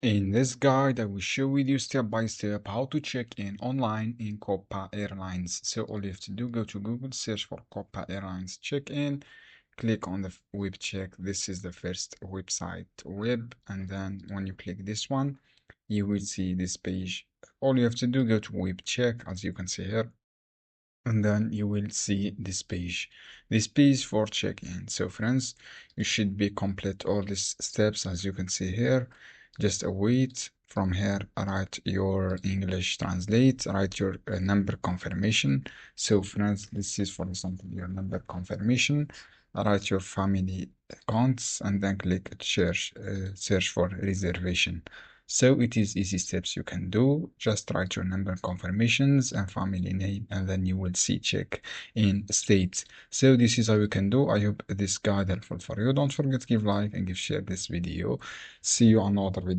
In this guide, I will show with you step by step how to check in online in Copa Airlines. So all you have to do, go to Google, search for Copa Airlines check-in, click on the web check. This is the first website web, and then when you click this one, you will see this page. All you have to do, go to web check, as you can see here, and then you will see this page for check-in. So friends, you should be complete all these steps as you can see here. Just await from here, write your English translate, write your number confirmation. So friends, this is for example your number confirmation. Write your family accounts and then click search for reservation. So it is easy steps you can do. Just write your number confirmations and family name, and then you will see check in states. So this is how you can do. I hope this guide helpful for you. Don't forget to give like and give share this video. See you on another video.